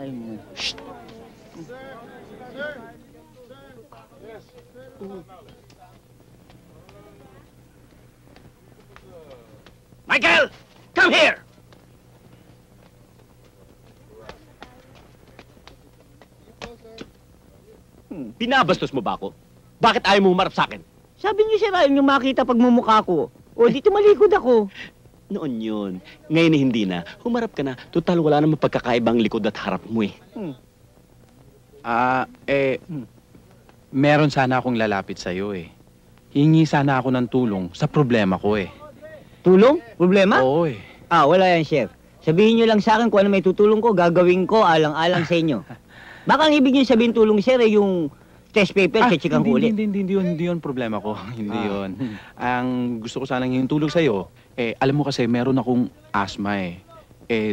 Ay mo. Shh! Michael! Come here! Binabastos mo ba ako? Bakit ayaw mo humarap sa akin? Sabi niyo, sir, ayaw niyo makita pagmumukha ko. O, dito malikod ako. Noon yun. Ngayon hindi na. Humarap ka na. Total, wala namang pagkakaibang likod at harap mo eh. Meron sana akong lalapit sa'yo eh. Hingi sana ako ng tulong sa problema ko eh. Tulong? Problema? Oo eh. Wala yan, sir. Sabihin niyo lang sa akin kung ano may tutulong ko, gagawin ko alang-alang sa inyo. Baka ang ibig niyo sabihin tulong, sir, ay yung test paper, chechikang ulit. Hindi yun problema ko. Hindi yun. Ang gusto ko sanang yung tulong sa'yo, alam mo kasi meron akong asthma eh.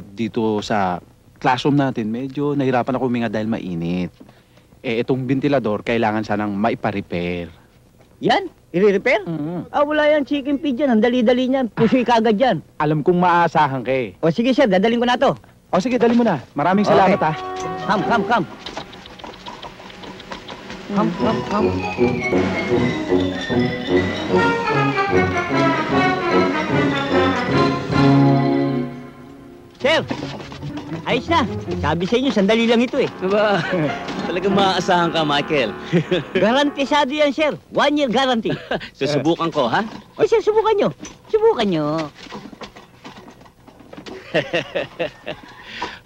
Dito sa classroom natin, medyo nahirapan ako huminga dahil mainit. Itong ventilador, kailangan sanang maipa-repair. Yan? I-repair? Wala yan, chicken feed yan. Ang dali-dali niyan. Pusoy kagad yan. Alam kong maaasahan ka eh. O sige, sir, dadalhin ko na to. O sige, dali mo na. Maraming salamat ha. Come. Come. Sir, ayos na. Sabi sa inyo, sandali lang ito eh. Diba? Talagang maaasahan ka, Michael. Garantisado yan, sir. 1 year guarantee. Susubukan ko, ha? O, sir, subukan nyo.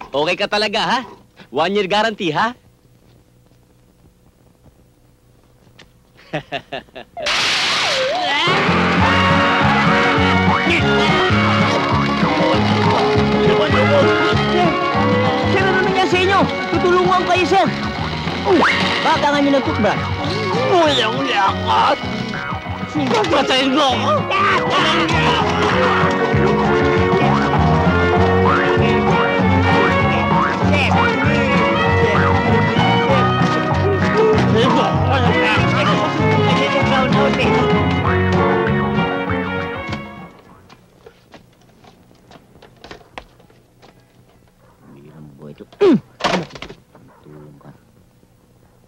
Okay ka talaga, ha? 1 year guarantee, ha? Sir, ano nangyari sa inyo? Tutulungan kayo, sir. Baka nga nyo nag-toothbrush. Walang lakas! Patayin mo ako!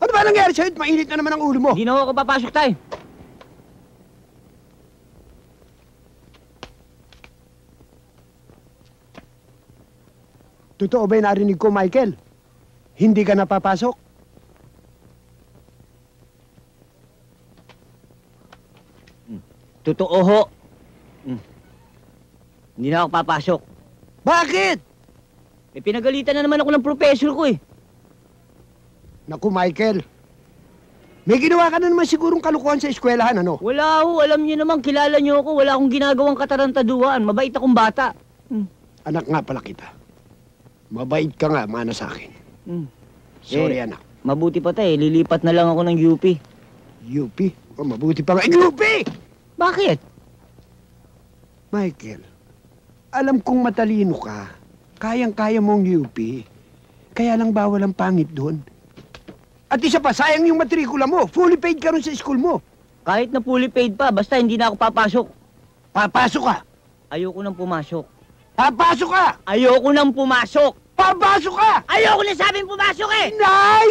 Ano ba nangyari sa'yo? Mainit na naman ang ulo mo. Hindi na ako papasok tayo. Totoo ba yung narinig ko, Michael? Hindi ka napapasok? Totoo ho. Hindi na ako papasok. Bakit? Pinagalitan na naman ako ng professor ko eh. Naku, Michael. May ginawa ka na naman sigurong kalukuhan sa eskwelahan, ano? Wala ho. Alam niyo naman, kilala niyo ako. Wala akong ginagawang katarantaduhan. Mabait akong bata. Anak nga pala kita. Mabait ka nga, mana sa akin. Sorry, anak. Mabuti pa tayo. Lilipat na lang ako ng UP. UP? Oh, mabuti pa nga. UP! Bakit? Michael, alam kong matalino ka. Kayang-kaya mong UP. Kaya lang bawal ang pangit doon. At isa pa, sayang yung matrikula mo. Fully paid ka rin sa school mo. Kahit na fully paid pa, basta hindi na ako papasok. Papasok ka! Ayoko nang pumasok. Papasok ka! Ayoko nang pumasok! Papasok ka! Ayoko na sabing pumasok eh! Nay!